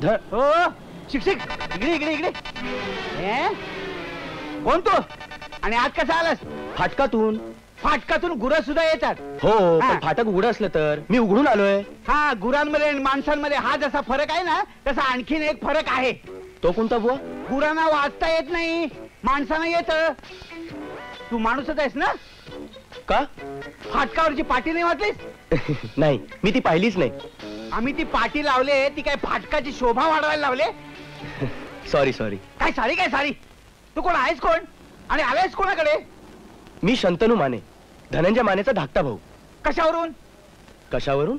हो शिक्षक, इकडे इकडे इकडे. कोण तू आणि आज कसा आलास? फाटकातून. फाटकातून गुरं सुद्धा येतात. हो, पण फाटक उघड असलं तर मी उघडून आलोय. हा, गुरांमध्ये आणि माणसांमध्ये हा जसा फरक आहे ना, तसा आणखीन एक फरक आहे. तो कोणता बुवा? गुरांना वाचता येत नाही, माणसांना येत. तू माणूसच आहेस ना? का? फाटकावरची पाटी नाही वाचलीस? नाही, मी ती पाहिलीच नाही. आम्ही ती पाटी लावले, ती काय फाटकाची शोभा वाढवायला लावले? Sorry sorry. काय सारी काय सारी? तू कोण आहेस कोण आणि आलायस कोणाकडे? मी शंतनू माने, धनंजय मानेचा धाकटा भाऊ. कशावरून? कशावरून?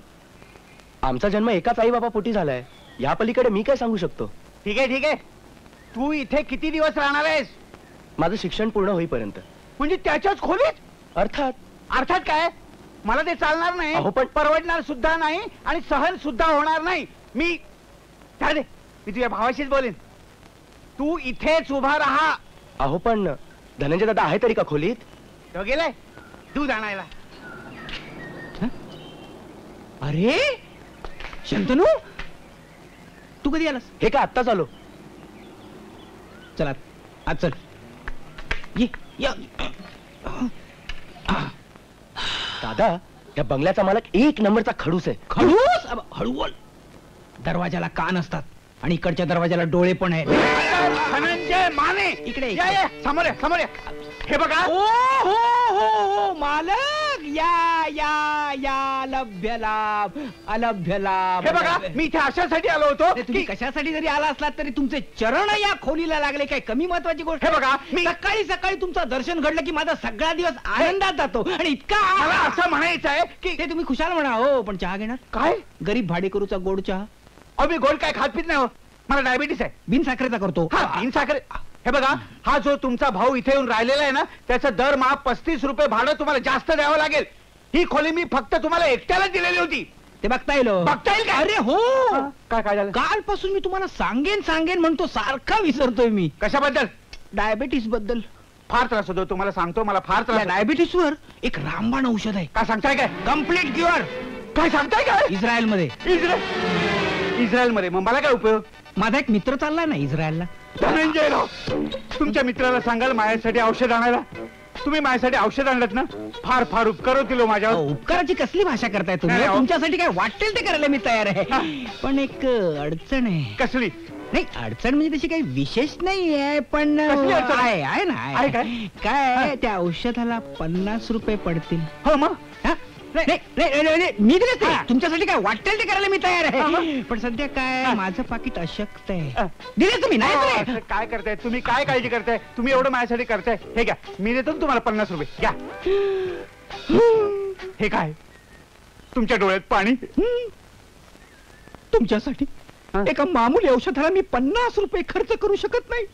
आमचा जन्म एकाच आई बाबा पोटी झालाय, या पलीकडे मी काय सांगू शकतो. ठीक आहे ठीक आहे. तू इथे किती दिवस राहणार आहेस? माझं शिक्षण पूर्ण होईपर्यंत. म्हणजे त्याच्याच खोलीत? अर्थात. अर्थात काय? मला ते चालणार नाही. अहो पण परवडणार सुद्धा नाही आणि सहन सुद्धा होणार नाही. मी तुझ्या भावाशीच बोलेन. तू इथेच उभा राहा. अहो पण धनंजय दादा आहे तरी का खोलीत? तो गेलाय दूध आणायला. अरे शंतनू, तू कधी आलास? हे काय आत्ताच आलो. चला आज चल. ये दादा, या बंगल्याचा मालक एक नंबरचा खडूस आहे. खडूस? हळू बोल. दरवाजाला कान असतात आणि इकडच्या दरवाजाला डोळे पण आहेत. धनंजय माने, इकडे या. समोर या, समोर या. हे बघा. ओ हो हो हो मालक, या या या. लभ्य लाभ, अलभ्य लाभ. हे बघा, मी इथे अशासाठी आलो होतो. तुम्ही कशासाठी जरी आला असलात तरी तुमचे चरण या खोलीला लागले, काय कमी महत्वाची गोष्ट? हे बघा, मी सकाळी सकाळी तुमचं दर्शन घडलं की माझा सगळा दिवस आनंदात जातो. आणि इतका मला असं म्हणायचं आहे की ते तुम्ही खुशाल म्हणा. हो, पण चहा घेणार काय? गरीब भाडेकरूचा गोड चहा. मी गोड काय खात पित नाही हो, मला डायबिटीस आहे. बिन साखरेचा करतो. बिन साखरे. हे बघा, हा जो तुमचा भाऊ इथे येऊन राहिलेला आहे ना, त्याचं दरमहा 35 रुपये भाडं तुम्हाला जास्त द्यावं लागेल. ही खोली मी फक्त तुम्हाला एकट्याला दिलेली होती. ते बघता येईल. बघता येईल का? अरे हो. काय काय झालं? कालपासून मी तुम्हाला सांगेन म्हणतो, सारखा विसरतोय मी. कशाबद्दल? डायबिटीस बद्दल. फार त्रास होतो तुम्हाला सांगतो, मला फार त्रास. डायबिटीस वर एक रामबाण औषध आहे. काय सांगताय? काय कम्प्लीट क्युअर? काय सांगताय? काय इस्रायल मध्ये? इस्रायल मध्ये? मग मला काय उपयोग? माझा एक मित्र चाललाय ना इस्रायलला. धनंजय राव, तुमच्या मित्राला सांगाल माझ्यासाठी औषध आणायला. तुम्ही माझ्यासाठी औषध आणलं ना, फार फार उपकार होतील माझ्यावर. उपकाराची कसली भाषा करताय तुम्ही? तुमच्यासाठी काय वाटेल ते करायला मी तयार आहे. पण एक अडचण आहे. कसली? नाही, अडचण म्हणजे तशी काही विशेष नाही आहे, पण आहे ना. काय त्या औषधाला 50 रुपये पडतील. हो मग मी दिले ते. तुमच्यासाठी काय वाटेल ते करायला मी तयार आहे. पण सध्या काय माझं पाकिट अशक्त आहे. दिले तुम्ही? नाही काय करताय तुम्ही? काय काळजी करताय तुम्ही? एवढं माझ्यासाठी करताय. हे घ्या, मी देतो तुम्हाला 50 रुपये. घ्या. हे काय? तुमच्या डोळ्यात पाणी? तुमच्यासाठी एका मामूली औषधाला मी 50 रुपये खर्च करू शकत नाही.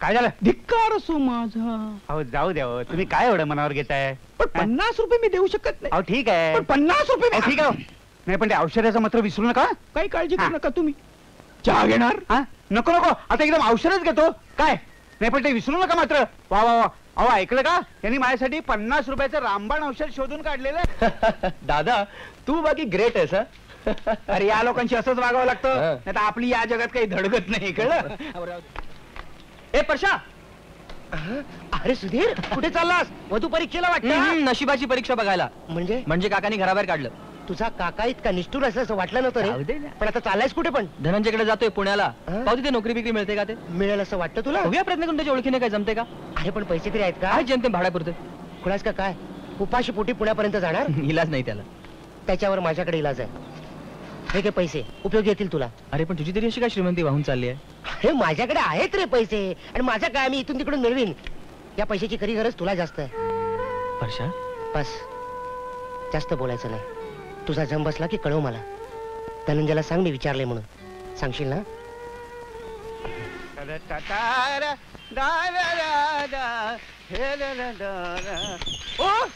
काय झालं? धिक्कार असो माझा. अहो जाऊ द्या, तुम्ही काय एवढं मनावर घेताय? पण 50 रुपये मी देऊ शकत नाही. ठीक आहे, पण 50 रुपये ठीक आहे. नाही, पण त्या औषधाचं मात्र विसरू नका. काही काळजी करू नका तुम्ही. चहा घेणार? नको नको, आता एकदम औषधच घेतो. काय नाही, पण ते विसरू नका मात्र. वा वा वा. अहो ऐकलं का? यांनी माझ्यासाठी 50 रुपयाचं रामबाण औषध शोधून काढलेलं. दादा, तू बाकी ग्रेट आहेस. अरे या लोकांशी असंच वागावं लागतं, नाही तर आपली या जगात काही धडकत नाही. कळलं? ए परशा. अरे सुधीर, कुठे चाललास? वधू परीक्षेला वाटतं? नशिबाची परीक्षा बघायला. म्हणजे काकांनी घराबाहेर काढलं. तुझा काका इतका निष्ठुर असं वाटलं नव्हतं रे. पण आता चाललायस कुठे? पण धनंजयकडे जातोय पुण्याला. पाहू तिथे नोकरी बिक्री मिळते का? ते मिळेल असं वाटतं तुला? बघूया प्रयत्न करून. त्याच्या ओळखीने काय जमते का? अरे पण पैसे तरी आहेत का? काय जेमतेम भाड्यापुरते. खुलास का काय? उपाशी पोटी पुण्यापर्यंत जाणार? इलाज नाही त्याला. त्याच्यावर माझ्याकडे इलाज आहे. हे काय पैसे उपयोगी येतील तुला. अरे पण तुझी तरी अशी काय श्रीमंती वाहून चालली आहे? अरे माझ्याकडे आहेत रे पैसे, आणि माझं काय मी इथून तिकडून मिळवीन. या पैशाची खरी गरज तुला जास्त आहे. परशा बस, जास्त बोलायचं नाही. तुझा जम बसला की कळव मला. धनंजयला सांग मी विचारले म्हणून. सांगशील ना?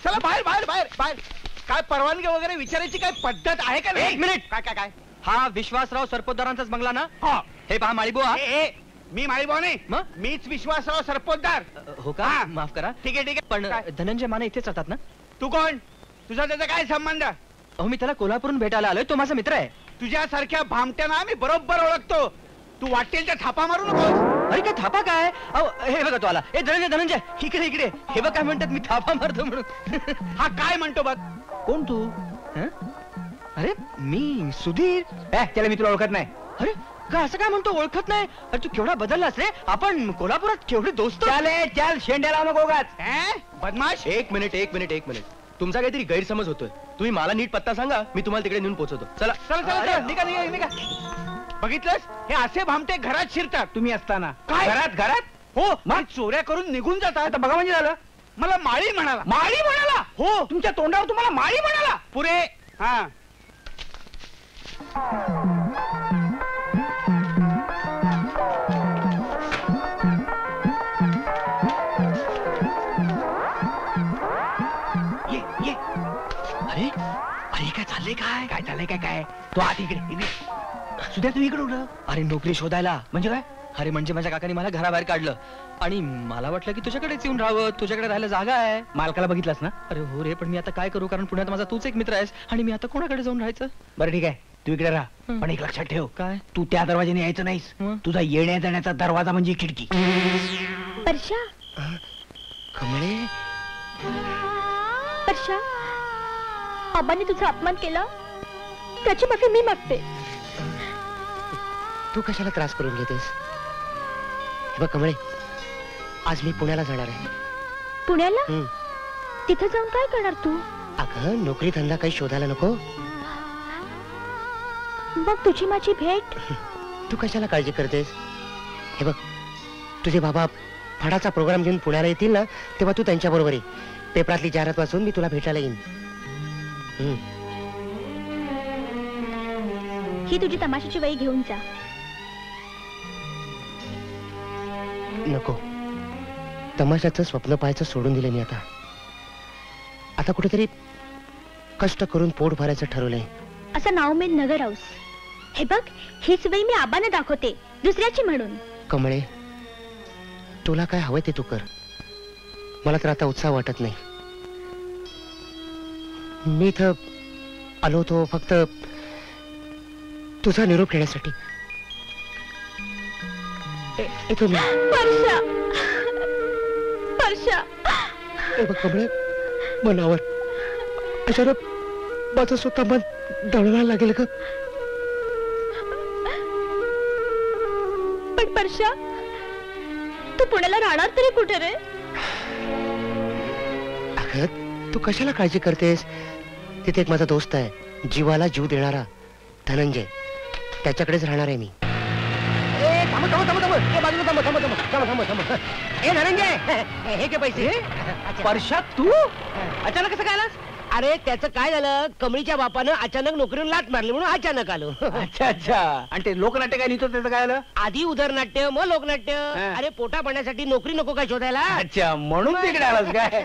चला बाहेर बाहेर बाहेर बाहेर. काय परवानगी वगैरे विचारायची काय पद्धत आहे का? एक मिनिट. काय काय काय? हा विश्वासराव सरपोतदारांचाच बंगला ना? हे पहा माळीबुवा. मी माळीबुवा नाही, मग मीच विश्वासराव सरपोतदार. हो का? माफ करा. ठीक आहे ठीक आहे. पण धनंजय माने इथेच राहतात ना? तू कोण? तुझा त्याचा काय संबंध? अहो मी त्याला कोल्हापूरून भेटायला आलोय, तो माझा मित्र आहे. तुझ्यासारख्या भामट्यांना मी बरोबर ओळखतो. तू वाटेल त्या थापा मारू नकोस. अरे काय थापा काय? अहो हे बघा तो आला. ए धनंजय धनंजय इकडे इकडे. हे बघ काय म्हणतात, मी थापा मारतो म्हणून. हा काय म्हणतो बघ. कोण तू? हं? अरे मी सुधीर. त्याला मी तुला ओळखत नाही. अरे काय असं काय म्हणतो, ओळखत नाही? अरे तू केवढा बदललास रे. आपण कोल्हापुरात केवढे दोस्त. चल शेंड्या लावू नको उगाच. बदमाश. एक मिनिट. तुमचा काहीतरी गैरसमज होतोय. तुम्ही मला नीट पत्ता सांगा, मी तुम्हाला तिकडे नेऊन पोहोचवतो. चला चला निघा. बघितलंस, हे असे भामटे घरात शिरतात तुम्ही असताना. काय? घरात हो, मग चोऱ्या करून निघून जातात. आता बघा म्हणजे झालं. मला माळी म्हणाला. हो, तुमच्या तोंडावर तुम्हाला माळी म्हणाला. पुरे. हा ये. अरे काय चाललंय? काय चाललंय काय तो आत इकडे. सुद्धा तू इकडे उडलं. अरे नोकरी शोधायला. म्हणजे काय? अरे म्हणजे माझ्या काकाने मला घराबाहेर काढलं आणि मला वाटलं की तुझ्याकडेच येऊन राहावं, तुझ्याकडे राहायला जागा आहे. मालकाला बघितलंस ना? अरे हो रे, पण मी आता काय करू, कारण पुण्यात माझा तूच एक मित्र आहेस आणि मी आता कोणाकडे जाऊन राहायचं? बरं ठीक आहे, तू इकडे राहा. हं. पण एक लक्षात ठेव, काय? तू त्या दरवाजाने यायचं नाहीस. हं. तुझा येण्या जाण्याचा दरवाजा म्हणजे खिडकी. परशा, कमळे, परशा, आबांनी तुझा अपमान केला, त्याची माफी मी मागते. तू कशाला त्रास करून घेतेस? बघ कमळे, आज मी पुण्याला जाणार आहे. पुण्याला? हं. तिथे जाऊन काय करणार तू? अगं नोकरी धंदा काही शोधायला नको? मग तुझी माझी भेट? तू कशाला काळजी करतेस? हे बघ, तुझे बाबा फडाचा प्रोग्राम घेऊन पुण्याला येतील ना, तेव्हा तू त्यांच्या बरोबर ये. पेपरातली जाहिरात वाचून मी तुला भेटायला येईन. ही तुझी तमाशाची वही घेऊन जा. नको, तमाशाचं स्वप्न पाहायचं सोडून दिले मी आता. आता कुठेतरी कष्ट करून पोट भरायचं ठरवलंय. असं नाव मी नगर हाऊस. हे बघ, हीच वही मी आबांना दाखवते, दुसऱ्याची म्हणून. कमळे, तुला काय हवंय ते तू कर. मला तर आता उत्साह वाटत नाही. मी इथं आलो होतो फक्त तुझा निरोप घेण्यासाठी. येतो मी. परशा, परशा. हे बघ कमळे, मनावर अचानक माझं स्वतः मन दळवायला लागेल का? पण परशा, तू पुण्याला राहणार तरी कुठे रे? अगं तू कशाला काळजी करतेस? तिथे एक माझा दोस्त आहे, जीवाला जीव देणारा धनंजय. त्याच्याकडेच राहणार आहे मी. ए धनंजय, हे घे पैसे. परशात तू अचानक कसं काय आलास? अरे त्याचं काय झालं, कमळीच्या बापानं अचानक नोकरीवर लाट मारली म्हणून अचानक आलो. अच्छा. आणि ते लोकनाट्य काय लिहितो त्याचं काय आलं? आधी उदरनाट्य, मग लोकनाट्य. हा. अरे पोटा पाण्यासाठी नोकरी नको काय शोधायला? अच्छा, म्हणून तिकडे आलास काय?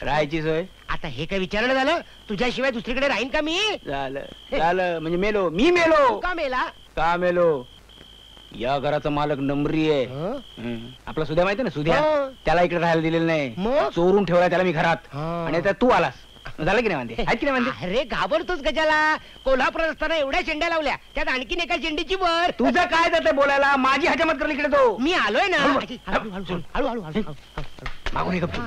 राहायची सोय आता हे काय विचारणं झालं? तुझ्याशिवाय दुसरीकडे राहीन का मी? झालं म्हणजे मेलो. मी मेलो का मेला? का मेलो? या घराचा मालक नंबरी आहे. आपला सुद्या माहिती ना, सुद्या. हो. त्याला इकडे राहायला दिलेलं नाही, मग? चोरून ठेवला त्याला मी घरात. हा. आणि आता तू आलास, झालं की नाही म्हणते? आहेत की नाही म्हणते? अरे घाबरतोच गजाला. कोल्हापुरात असताना एवढ्या शेंड्या लावल्या, त्यात आणखीन एका शेंडीची वर. तुझं काय जातं बोलायला? माझी हजामत कर इकडे तो. मी आलोय ना. हळू, हळूहळू. मागून ये गप्प.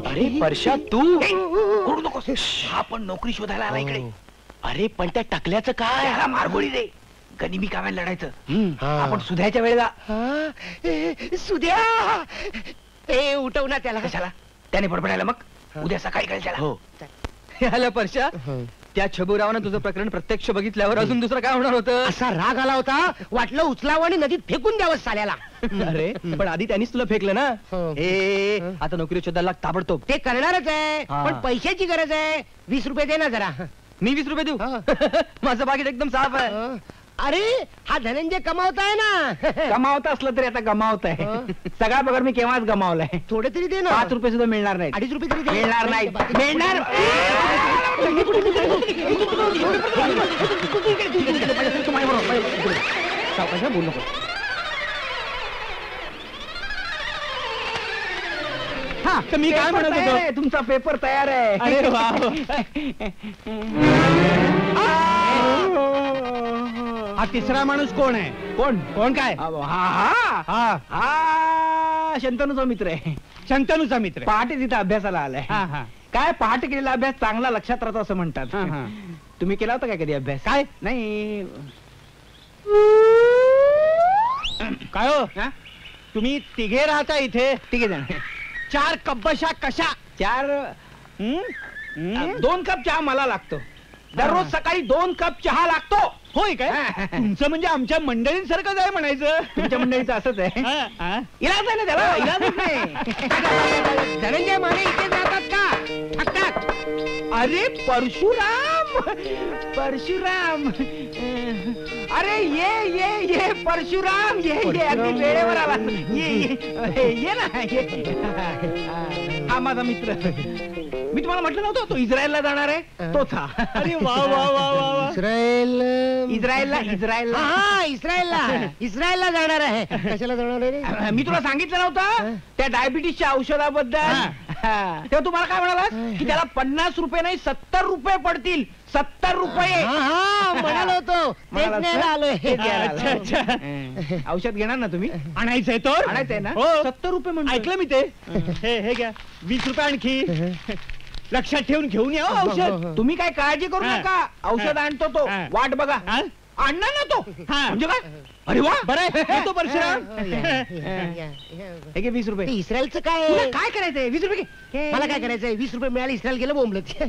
अरे परशा, तू करू नकोस. हा पण नोकरी शोधायला आला इकडे. अरे पण त्या टकल्याचं काय? त्याला मारगोळी रे. गनिमी काव्याला लढायचं. हा. आपण सुध्याच्या वेळेला. सुद्या, ए उठव ना त्याला. कशाला? त्याने बडबडायला मग उद्या सकाळी कळेल त्याला. हो. आला परशा, त्या छबुरावानं तुझं प्रकरण प्रत्यक्ष बघितल्यावर अजून दुसरं काय होणार होतं? असा राग आला होता, वाटलं उचलावं आणि नदीत फेकून द्यावं साल्याला. अरे पण आधी त्यांनीच तुला फेकलं ना. ए आता नोकरी शोधायला ताबडतोब. ते करणारच आहे, हा. पण पैशाची गरज आहे. 20 रुपये दे ना जरा. मी 20 रुपये देऊ? माझं पाकिट एकदम साफ आहे. अरे हा धनंजय कमावत आहे ना. गमावत असलं तरी आता गमावत आहे. सगळा पगार मी केव्हाच गमावलाय. थोडे तरी दे ना. 5 रुपये सुद्धा मिळणार नाही. 2.5 रुपये तरी दे. मिळणार नाही. मिळणार. बोलू नको. तर मी काय म्हणत होतो तुमचा पेपर तयार आहे. अरे वा हा तिसरा माणूस कोण आहे? कोण कोण काय? हा हा हा हा शंतनूचा मित्र आहे. शंतनूचा मित्र आहे. पहाटे तिथे अभ्यासाला आलाय. हा हा काय पहाटे केलेला अभ्यास चांगला लक्षात राहतो असं म्हणतात. हा, हा. तुम्ही केला होता काय कधी अभ्यास? काय? नाही. काय हो हा? तुम्ही तिघे राहता इथे? ठीक आहे जण. 4 कब्बशा कशा? 4 हं? 2 कप चहा मला लागतो. दररोज सकाळी 2 कप चहा लागतो. होय काय? हा. तुमचं म्हणजे आमच्या मंडळींसारखंच आहे म्हणायचं. तुमच्या मंडळीचं असंच आहे. हा, हा. इलाज आहे ना त्याला, इलाजच नाही. धनंजय माने इथे जातात का? ठकठाक. अरे परशुराम, परशुराम. अरे ये परशुराम, ये अगदी वेळेवर आला. ये ना ये. हा माझा मित्र. मी तुम्हाला म्हटलं नव्हतं तो इस्रायलला जाणार आहे, तोच हा. अरे वा वा वा वा वा. इस्रायल इस्रायलला हा इस्रायलला जाणार आहे. कशाला जाणार आहे रे? मी तुला सांगितलं नव्हतं त्या डायबिटीसच्या औषधाबद्दल. हा. तेव्हा तुम्हाला काय म्हणाला की त्याला 50 रुपये नाही 70 रुपये पडतील. 70 रुपये. हा म्हणालो होतो तेच म्हणालास न्यायला ना? आलोय. तेच घ्यायला अच्छा, आलोय. अच्छा. औषध घेणार ना तुम्ही? आणायचंय तर? आणायचंय ना? हो. 70 रुपये म्हणतो. ऐकलं मी ते. हे घ्या 20 रुपये आणखी. लक्षात ठेवून घेऊन या हो औषध. तुम्ही काय काळजी करू हा. नका. औषध आणतो तो. हा. वाट बघा. हा? आणणार ना तो. हा. म्हणजे काय? अरे वा. बरं आहे. येतो परशुराम. हे घे 20 रुपये. ते इस्रायलचं काय तुला आहे? काय करायचंय? 20 रुपये घे. मला काय करायचंय? 20 रुपये मिळाले इस्रायल गेलं बोंबलत.